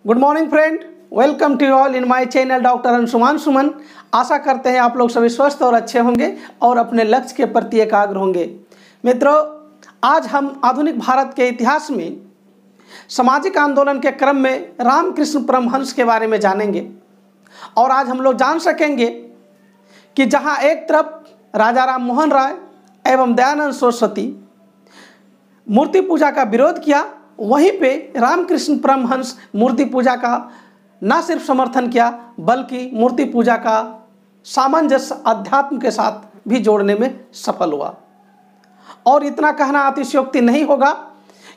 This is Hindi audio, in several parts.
Good morning friend, welcome to all in my channel doctor Anshuman Suman. आशा करते हैं आप लोग सभी स्वस्थ और अच्छे होंगे और अपने लक्ष्य के प्रति एकाग्र होंगे। मित्रों, आज हम आधुनिक भारत के इतिहास में सामाजिक आंदोलन के क्रम में रामकृष्ण परमहंस के बारे में जानेंगे। और आज हम लोग जान सकेंगे कि जहां एक तरफ राजा राम मोहन राय एवं दयानंद सरस्वती मूर्ति पूजा का विरोध किया, वहीं पे रामकृष्ण परमहंस मूर्ति पूजा का न सिर्फ समर्थन किया बल्कि मूर्ति पूजा का सामंजस्य अध्यात्म के साथ भी जोड़ने में सफल हुआ। और इतना कहना अतिशयोक्ति नहीं होगा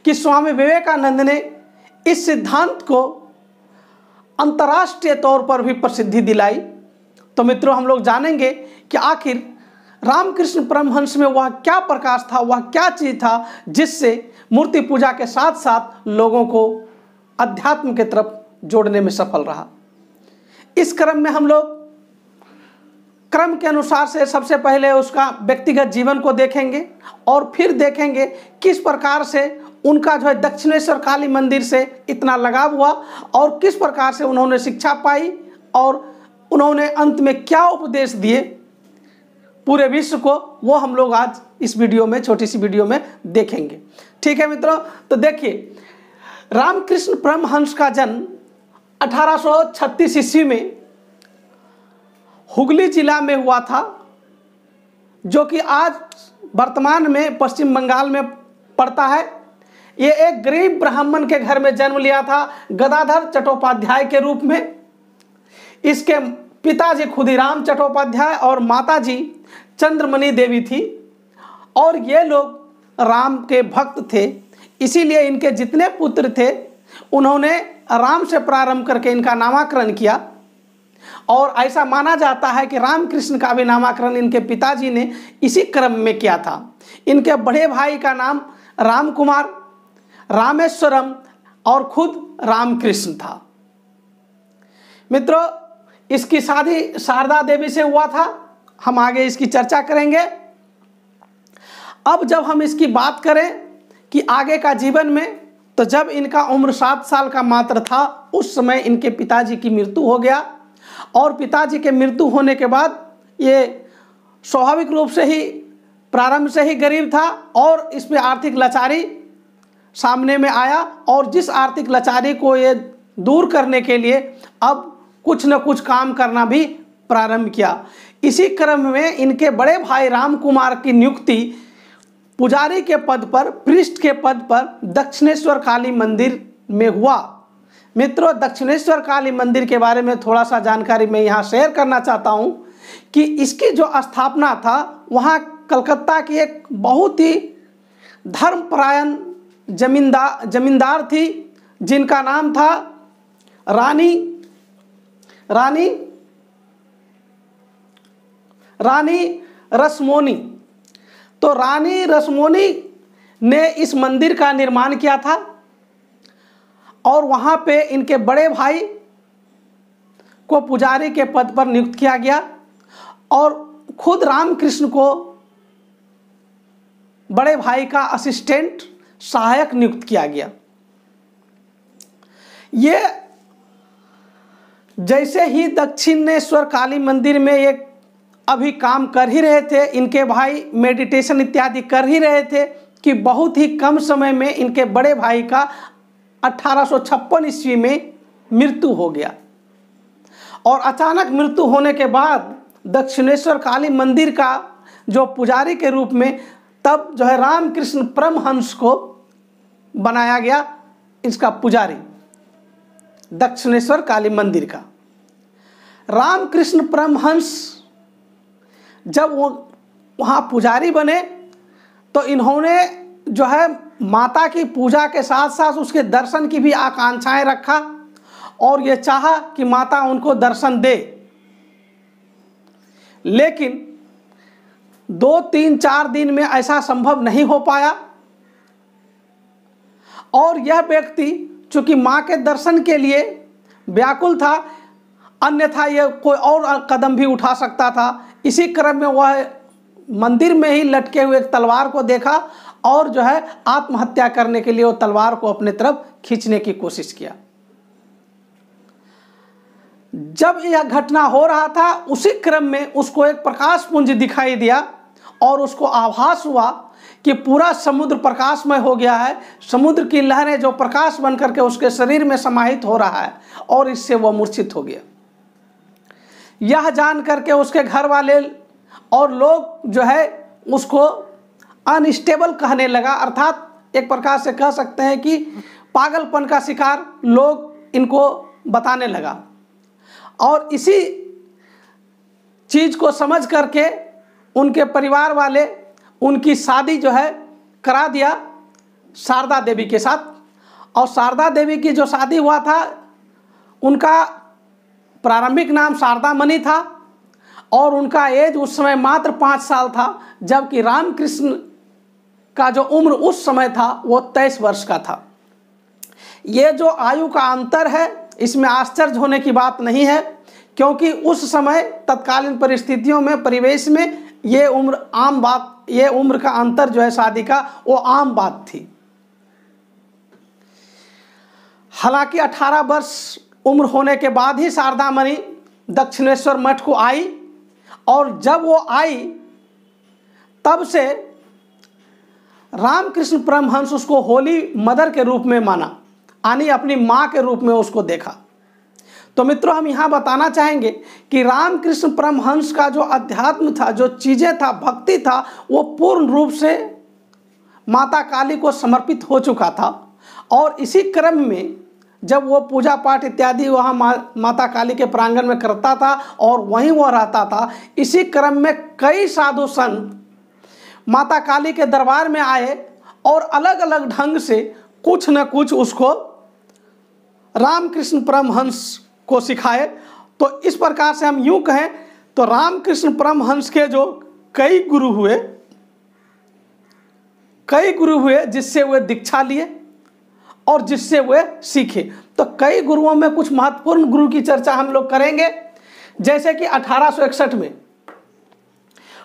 कि स्वामी विवेकानंद ने इस सिद्धांत को अंतर्राष्ट्रीय तौर पर भी प्रसिद्धि दिलाई। तो मित्रों, हम लोग जानेंगे कि आखिर रामकृष्ण परमहंस में वह क्या प्रकाश था, वह क्या चीज़ था जिससे मूर्ति पूजा के साथ साथ लोगों को अध्यात्म के तरफ जोड़ने में सफल रहा। इस क्रम में हम लोग क्रम के अनुसार से सबसे पहले उसका व्यक्तिगत जीवन को देखेंगे और फिर देखेंगे किस प्रकार से उनका जो है दक्षिणेश्वर काली मंदिर से इतना लगाव हुआ और किस प्रकार से उन्होंने शिक्षा पाई और उन्होंने अंत में क्या उपदेश दिए पूरे विश्व को, वो हम लोग आज इस वीडियो में, छोटी सी वीडियो में देखेंगे। ठीक है मित्रों, तो देखिए, रामकृष्ण परमहंस का जन्म 1836 ईस्वी में हुगली जिला में हुआ था, जो कि आज वर्तमान में पश्चिम बंगाल में पड़ता है। ये एक गरीब ब्राह्मण के घर में जन्म लिया था, गदाधर चट्टोपाध्याय के रूप में। इसके पिताजी खुदीराम चट्टोपाध्याय और माताजी चंद्रमणि देवी थी और ये लोग राम के भक्त थे। इसीलिए इनके जितने पुत्र थे उन्होंने राम से प्रारंभ करके इनका नामकरण किया और ऐसा माना जाता है कि रामकृष्ण का भी नामकरण इनके पिताजी ने इसी क्रम में किया था। इनके बड़े भाई का नाम राम कुमार, रामेश्वरम और खुद रामकृष्ण था। मित्रों, इसकी शादी शारदा देवी से हुआ था। हम आगे इसकी चर्चा करेंगे। अब जब हम इसकी बात करें कि आगे का जीवन में, तो जब इनका उम्र 7 साल का मात्र था उस समय इनके पिताजी की मृत्यु हो गया। और पिताजी के मृत्यु होने के बाद ये स्वाभाविक रूप से ही प्रारंभ से ही गरीब था और इसमें आर्थिक लाचारी सामने में आया और जिस आर्थिक लाचारी को ये दूर करने के लिए अब कुछ न कुछ काम करना भी प्रारंभ किया। इसी क्रम में इनके बड़े भाई राम कुमार की नियुक्ति पुजारी के पद पर, पृष्ठ के पद पर दक्षिणेश्वर काली मंदिर में हुआ। मित्रों, दक्षिणेश्वर काली मंदिर के बारे में थोड़ा सा जानकारी मैं यहाँ शेयर करना चाहता हूँ कि इसकी जो स्थापना था वहाँ कलकत्ता की एक बहुत ही धर्मपरायण जमींदार थी जिनका नाम था रानी रसमोनी। तो रानी रसमोनी ने इस मंदिर का निर्माण किया था और वहाँ पे इनके बड़े भाई को पुजारी के पद पर नियुक्त किया गया और खुद रामकृष्ण को बड़े भाई का असिस्टेंट, सहायक नियुक्त किया गया। ये जैसे ही दक्षिणेश्वर काली मंदिर में एक अभी काम कर ही रहे थे, इनके भाई मेडिटेशन इत्यादि कर ही रहे थे कि बहुत ही कम समय में इनके बड़े भाई का 1856 ईस्वी में मृत्यु हो गया। और अचानक मृत्यु होने के बाद दक्षिणेश्वर काली मंदिर का जो पुजारी के रूप में तब जो है रामकृष्ण परमहंस को बनाया गया, इसका पुजारी दक्षिणेश्वर काली मंदिर का। रामकृष्ण परमहंस जब वो वहाँ पुजारी बने तो इन्होंने जो है माता की पूजा के साथ साथ उसके दर्शन की भी आकांक्षाएं रखा और ये चाहा कि माता उनको दर्शन दे। लेकिन 2, 3, 4 दिन में ऐसा संभव नहीं हो पाया और यह व्यक्ति चूंकि माँ के दर्शन के लिए व्याकुल था, अन्यथा यह कोई और कदम भी उठा सकता था। इसी क्रम में वह मंदिर में ही लटके हुए एक तलवार को देखा और जो है आत्महत्या करने के लिए वो तलवार को अपने तरफ खींचने की कोशिश किया। जब यह घटना हो रहा था उसी क्रम में उसको एक प्रकाश पुंज दिखाई दिया और उसको आभास हुआ कि पूरा समुद्र प्रकाशमय हो गया है, समुद्र की लहरें जो प्रकाश बन करके उसके शरीर में समाहित हो रहा है, और इससे वह मूर्छित हो गया। यह जान करके उसके घर वाले और लोग जो है उसको अनस्टेबल कहने लगा, अर्थात एक प्रकार से कह सकते हैं कि पागलपन का शिकार लोग इनको बताने लगा। और इसी चीज़ को समझ करके उनके परिवार वाले उनकी शादी जो है करा दिया शारदा देवी के साथ। और शारदा देवी की जो शादी हुआ था उनका प्रारंभिक नाम शारदा मणि था और उनका एज उस समय मात्र 5 साल था, जबकि रामकृष्ण का जो उम्र उस समय था वो 23 वर्ष का था। ये जो आयु का अंतर है इसमें आश्चर्य होने की बात नहीं है, क्योंकि उस समय तत्कालीन परिस्थितियों में, परिवेश में ये उम्र आम बात, ये उम्र का अंतर जो है शादी का वो आम बात थी। हालांकि 18 वर्ष उम्र होने के बाद ही शारदा मणि दक्षिणेश्वर मठ को आई, और जब वो आई तब से रामकृष्ण परमहंस उसको होली मदर के रूप में माना, यानी अपनी माँ के रूप में उसको देखा। तो मित्रों, हम यहाँ बताना चाहेंगे कि रामकृष्ण परमहंस का जो अध्यात्म था, जो चीज़ें था, भक्ति था, वो पूर्ण रूप से माता काली को समर्पित हो चुका था। और इसी क्रम में जब वो पूजा पाठ इत्यादि वहाँ माता काली के प्रांगण में करता था और वहीं वो रहता था, इसी क्रम में कई साधु संत माता काली के दरबार में आए और अलग अलग ढंग से कुछ न कुछ उसको रामकृष्ण परमहंस को सिखाए। तो इस प्रकार से हम यूँ कहें तो रामकृष्ण परमहंस के जो कई गुरु हुए जिससे वे दीक्षा लिए और जिससे वे सीखे। तो कई गुरुओं में कुछ महत्वपूर्ण गुरु की चर्चा हम लोग करेंगे, जैसे कि 1861 में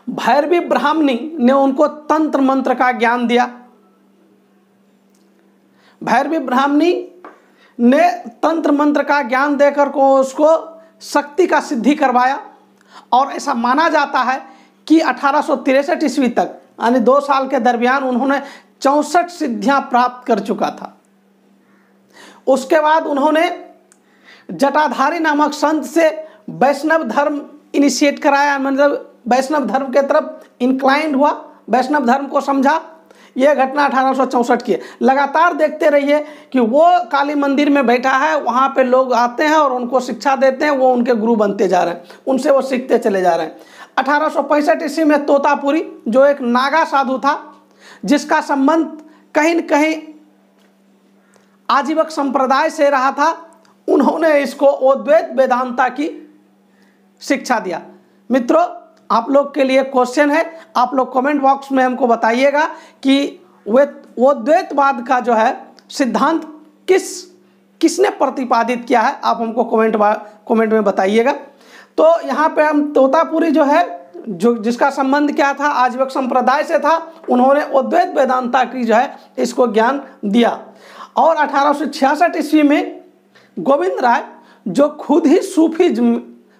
भैरवी ब्राह्मणी ने उनको तंत्र मंत्र का ज्ञान दिया। भैरवी ब्राह्मणी ने तंत्र मंत्र का ज्ञान देकर को उसको शक्ति का सिद्धि करवाया, और ऐसा माना जाता है कि 1863 ईस्वी तक, यानी 2 साल के दरमियान उन्होंने 64 सिद्धियां प्राप्त कर चुका था। उसके बाद उन्होंने जटाधारी नामक संत से वैष्णव धर्म इनिशिएट कराया, मतलब वैष्णव धर्म के तरफ इंक्लाइंड हुआ, वैष्णव धर्म को समझा। यह घटना 1864 की है। लगातार देखते रहिए कि वो काली मंदिर में बैठा है, वहाँ पे लोग आते हैं और उनको शिक्षा देते हैं, वो उनके गुरु बनते जा रहे हैं, उनसे वो सीखते चले जा रहे हैं। 1865 ईस्वी में तोतापुरी, जो एक नागा साधु था जिसका संबंध कहीं न कहीं आजीवक संप्रदाय से रहा था, उन्होंने इसको अद्वैत वेदांता की शिक्षा दिया। मित्रों, आप लोग के लिए क्वेश्चन है, आप लोग कमेंट बॉक्स में हमको बताइएगा कि वो द्वैतवाद का जो है सिद्धांत किसने प्रतिपादित किया है, आप हमको कमेंट में बताइएगा। तो यहाँ पे हम तोतापुरी जो है, जो जिसका संबंध क्या था, आजीवक संप्रदाय से था, उन्होंने अद्वैत वेदांता की जो है इसको ज्ञान दिया। और 1866 ईस्वी में गोविंद राय, जो खुद ही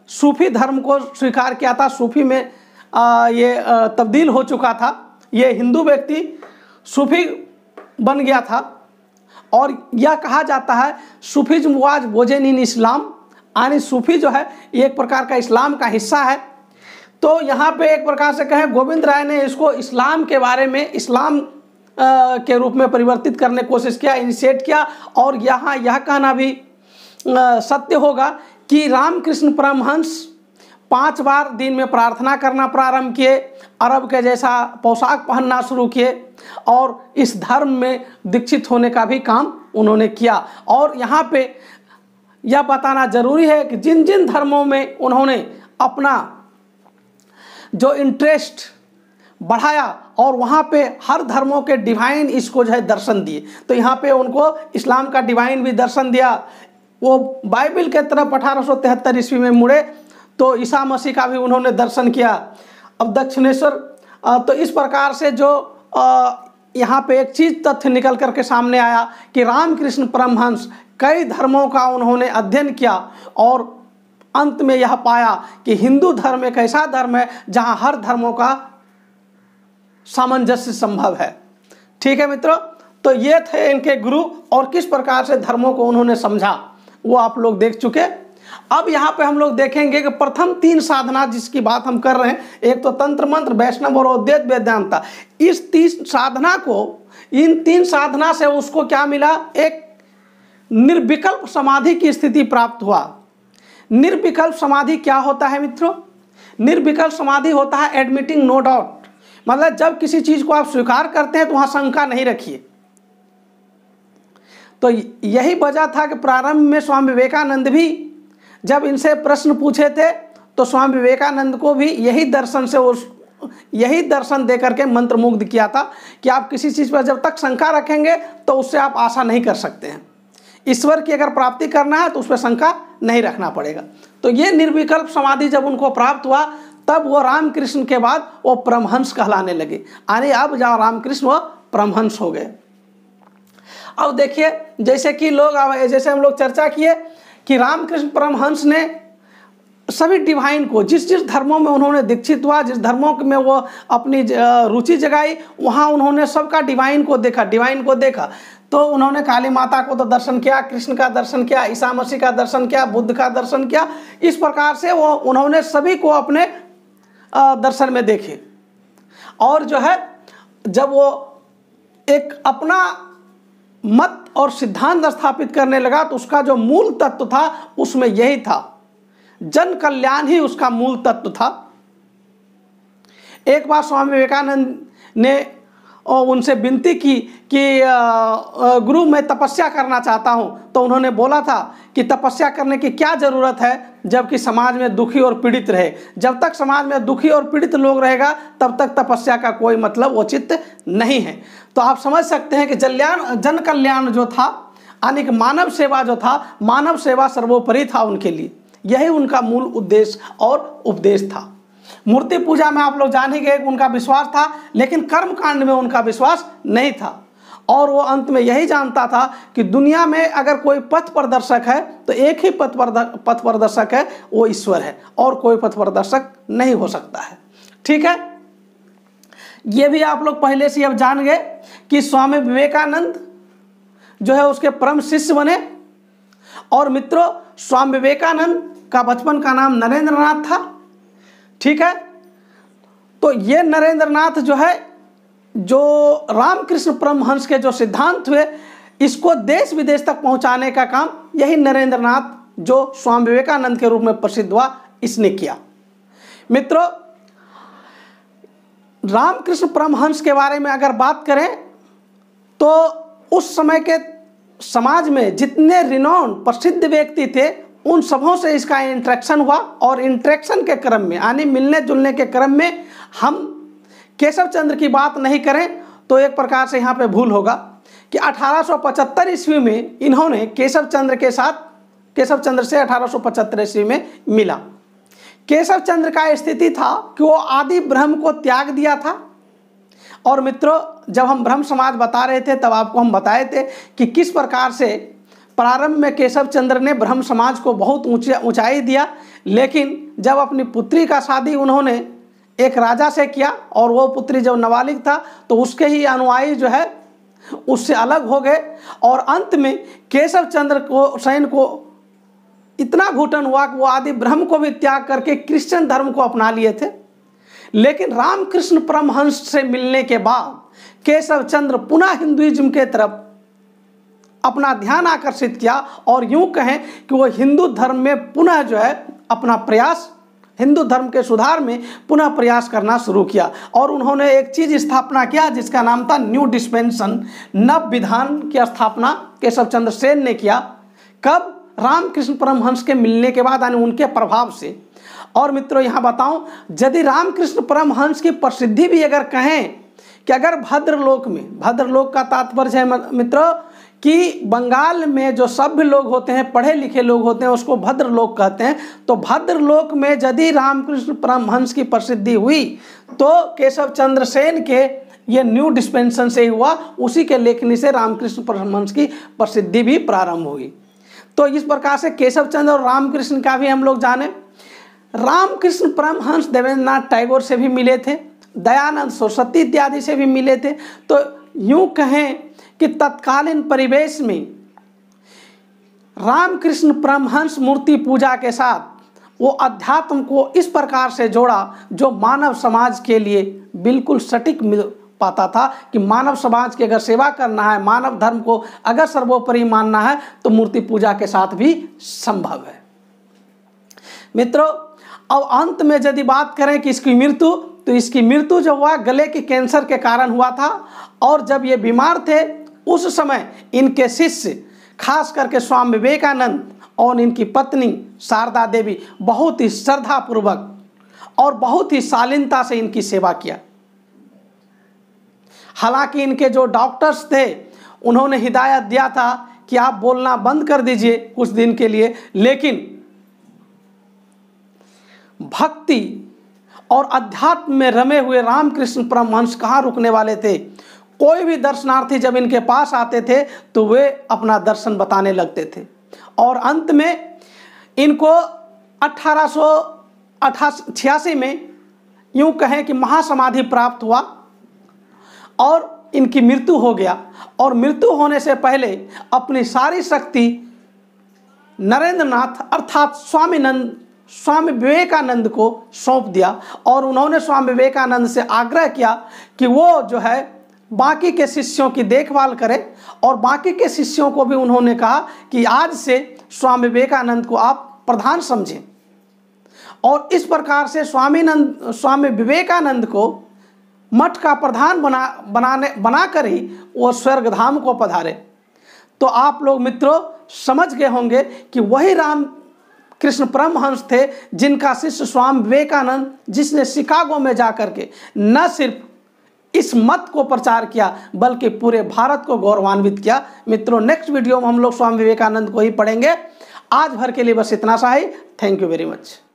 सूफी धर्म को स्वीकार किया था, सूफी में ये तब्दील हो चुका था, ये हिंदू व्यक्ति सूफी बन गया था, और यह कहा जाता है सूफीज्म वाज वोजन इन इस्लाम, यानी सूफी जो है ये एक प्रकार का इस्लाम का हिस्सा है। तो यहाँ पे एक प्रकार से कहें गोविंद राय ने इसको इस्लाम के बारे में, इस्लाम के रूप में परिवर्तित करने की कोशिश किया, इनिशिएट किया। और यहाँ यह कहना भी सत्य होगा कि रामकृष्ण परमहंस 5 बार दिन में प्रार्थना करना प्रारंभ किए, अरब के जैसा पोशाक पहनना शुरू किए, और इस धर्म में दीक्षित होने का भी काम उन्होंने किया। और यहाँ पे यह बताना जरूरी है कि जिन जिन धर्मों में उन्होंने अपना जो इंटरेस्ट बढ़ाया और वहाँ पे हर धर्मों के डिवाइन इसको जो है दर्शन दिए, तो यहाँ पे उनको इस्लाम का डिवाइन भी दर्शन दिया। वो बाइबल के तरफ 1873 ईस्वी में मुड़े तो ईसा मसीह का भी उन्होंने दर्शन किया। अब दक्षिणेश्वर, तो इस प्रकार से जो यहाँ पे एक चीज़ तथ्य निकल करके सामने आया कि रामकृष्ण परमहंस कई धर्मों का उन्होंने अध्ययन किया, और अंत में यह पाया कि हिंदू धर्म एक ऐसा धर्म है जहां हर धर्मों का सामंजस्य संभव है। ठीक है मित्रों, तो ये थे इनके गुरु और किस प्रकार से धर्मों को उन्होंने समझा वो आप लोग देख चुके। अब यहाँ पे हम लोग देखेंगे कि प्रथम 3 साधना जिसकी बात हम कर रहे हैं, एक तो तंत्र मंत्र, वैष्णव और अद्वैत वेदांता, इस 3 साधना को, इन 3 साधना से उसको क्या मिला, एक निर्विकल्प समाधि की स्थिति प्राप्त हुआ। निर्विकल्प समाधि क्या होता है मित्रों? निर्विकल्प समाधि होता है एडमिटिंग नो डाउट, मतलब जब किसी चीज को आप स्वीकार करते हैं तो वहां शंका नहीं रखिए। तो यही वजह था कि प्रारंभ में स्वामी विवेकानंद भी जब इनसे प्रश्न पूछे थे तो स्वामी विवेकानंद को भी यही दर्शन दे करके मंत्रमुग्ध किया था कि आप किसी चीज़ पर जब तक शंका रखेंगे तो उससे आप आशा नहीं कर सकते हैं। ईश्वर की अगर प्राप्ति करना है तो उस पर शंका नहीं रखना पड़ेगा। तो ये निर्विकल्प समाधि जब उनको प्राप्त हुआ तब वो रामकृष्ण के बाद वो परमहंस कहलाने लगे। अरे अब जहाँ रामकृष्ण वो परमहंस हो गए। अब देखिए जैसे कि जैसे हम लोग चर्चा किए कि रामकृष्ण परमहंस ने सभी डिवाइन को, जिस जिस धर्मों में उन्होंने दीक्षित हुआ, जिस धर्मों में वो अपनी रुचि जगाई, वहाँ उन्होंने सबका डिवाइन को देखा। तो उन्होंने काली माता को तो दर्शन किया, कृष्ण का दर्शन किया, ईसा मसीह का दर्शन किया, बुद्ध का दर्शन किया। इस प्रकार से वो उन्होंने सभी को अपने दर्शन में देखे। और जो है जब वो एक अपना मत और सिद्धांत स्थापित करने लगा तो उसका जो मूल तत्व था उसमें यही था, जन कल्याण ही उसका मूल तत्व था। एक बार स्वामी विवेकानंद ने उनसे विनती की कि गुरु मैं तपस्या करना चाहता हूँ। तो उन्होंने बोला था कि तपस्या करने की क्या ज़रूरत है जबकि समाज में दुखी और पीड़ित रहे। जब तक समाज में दुखी और पीड़ित लोग रहेगा तब तक तपस्या का कोई मतलब औचित्य नहीं है। तो आप समझ सकते हैं कि जन कल्याण जो था, यानी कि मानव सेवा जो था, मानव सेवा सर्वोपरि था उनके लिए। यही उनका मूल उद्देश्य और उपदेश था। मूर्ति पूजा में आप लोग जान ही गए उनका विश्वास था, लेकिन कर्म कांड में उनका विश्वास नहीं था। और वो अंत में यही जानता था कि दुनिया में अगर कोई पथ प्रदर्शक है तो एक ही पथ प्रदर्शक है, वो ईश्वर है, और कोई पथ प्रदर्शक नहीं हो सकता है। ठीक है, ये भी आप लोग पहले से अब जान गए कि स्वामी विवेकानंद जो है उसके परम शिष्य बने। और मित्रों, स्वामी विवेकानंद का बचपन का नाम नरेंद्रनाथ था। ठीक है, तो ये नरेंद्रनाथ जो है, जो रामकृष्ण परमहंस के जो सिद्धांत हुए, इसको देश विदेश तक पहुंचाने का काम यही नरेंद्रनाथ जो स्वामी विवेकानंद के रूप में प्रसिद्ध हुआ, इसने किया। मित्रों, रामकृष्ण परमहंस के बारे में अगर बात करें तो उस समय के समाज में जितने रिनॉन प्रसिद्ध व्यक्ति थे उन सबों से इसका इंटरेक्शन हुआ। और इंटरेक्शन के क्रम में, यानी मिलने जुलने के क्रम में, हम केशव चंद्र की बात नहीं करें तो एक प्रकार से यहाँ पे भूल होगा कि 1875 ईस्वी में इन्होंने केशव चंद्र से 1875 ईस्वी में मिला। केशव चंद्र का स्थिति था कि वो आदि ब्रह्म को त्याग दिया था। और मित्रों, जब हम ब्रह्म समाज बता रहे थे तब आपको हम बताए थे कि किस प्रकार से प्रारंभ में केशव चंद्र ने ब्रह्म समाज को बहुत ऊंचाई दिया, लेकिन जब अपनी पुत्री का शादी उन्होंने एक राजा से किया और वो पुत्री जब नाबालिग था तो उसके ही अनुयायी जो है उससे अलग हो गए। और अंत में केशव चंद्र सेन को इतना घुटन हुआ कि वो आदि ब्रह्म को भी त्याग करके क्रिश्चियन धर्म को अपना लिए थे। लेकिन रामकृष्ण परमहंस से मिलने के बाद केशव चंद्र पुनः हिंदुइज्म के तरफ अपना ध्यान आकर्षित किया और यूं कहें कि वो हिंदू धर्म में पुनः जो है अपना प्रयास, हिंदू धर्म के सुधार में पुनः प्रयास करना शुरू किया। और उन्होंने एक चीज़ स्थापना किया जिसका नाम था न्यू डिस्पेंसन, नव विधान की स्थापना केशव चंद्र सेन ने किया। कब? रामकृष्ण परमहंस के मिलने के बाद, यानी उनके प्रभाव से। और मित्रों, यहाँ बताऊं, यदि रामकृष्ण परमहंस की प्रसिद्धि भी अगर कहें कि अगर भद्रलोक में, भद्रलोक का तात्पर्य है मित्रों कि बंगाल में जो सभ्य लोग होते हैं, पढ़े लिखे लोग होते हैं, उसको भद्रलोक कहते हैं। तो भद्रलोक में यदि रामकृष्ण परमहंस की प्रसिद्धि हुई तो केशव चंद्र सेन के ये न्यू डिस्पेंसन से हुआ। उसी के लेखनी से रामकृष्ण परमहंस की प्रसिद्धि भी प्रारंभ हुई। तो इस प्रकार से केशव चंद्र और रामकृष्ण का भी हम लोग जाने। रामकृष्ण परमहंस देवेंद्रनाथ टैगोर से भी मिले थे, दयानंद सरस्वती इत्यादि से भी मिले थे। तो यूं कहें कि तत्कालीन परिवेश में रामकृष्ण परमहंस मूर्ति पूजा के साथ वो अध्यात्म को इस प्रकार से जोड़ा जो मानव समाज के लिए बिल्कुल सटीक मिल पाता था कि मानव समाज की अगर सेवा करना है, मानव धर्म को अगर सर्वोपरि मानना है तो मूर्ति पूजा के साथ भी संभव है। मित्रों, अब अंत में यदि बात करें कि इसकी मृत्यु, तो इसकी मृत्यु जो हुआ गले के कैंसर के कारण हुआ था। और जब ये बीमार थे उस समय इनके शिष्य खास करके स्वामी विवेकानंद और इनकी पत्नी शारदा देवी बहुत ही श्रद्धापूर्वक और बहुत ही शालीनता से इनकी सेवा किया। हालांकि इनके जो डॉक्टर्स थे उन्होंने हिदायत दिया था कि आप बोलना बंद कर दीजिए कुछ दिन के लिए, लेकिन भक्ति और अध्यात्म में रमे हुए रामकृष्ण परमहंस कहाँ रुकने वाले थे। कोई भी दर्शनार्थी जब इनके पास आते थे तो वे अपना दर्शन बताने लगते थे। और अंत में इनको 1886 में यूं कहें कि महासमाधि प्राप्त हुआ और इनकी मृत्यु हो गया। और मृत्यु होने से पहले अपनी सारी शक्ति नरेंद्रनाथ अर्थात स्वामी विवेकानंद को सौंप दिया। और उन्होंने स्वामी विवेकानंद से आग्रह किया कि वो जो है बाकी के शिष्यों की देखभाल करें। और बाकी के शिष्यों को भी उन्होंने कहा कि आज से स्वामी विवेकानंद को आप प्रधान समझें। और इस प्रकार से स्वामी विवेकानंद को मठ का प्रधान बनाकर ही वो स्वर्ग धाम को पधारे। तो आप लोग मित्रों समझ गए होंगे कि वही रामकृष्ण परमहंस थे जिनका शिष्य स्वामी विवेकानंद, जिसने शिकागो में जाकर के न सिर्फ इस मत को प्रचार किया बल्कि पूरे भारत को गौरवान्वित किया। मित्रों, नेक्स्ट वीडियो में हम लोग स्वामी विवेकानंद को ही पढ़ेंगे। आज भर के लिए बस इतना सा ही। Thank you very much.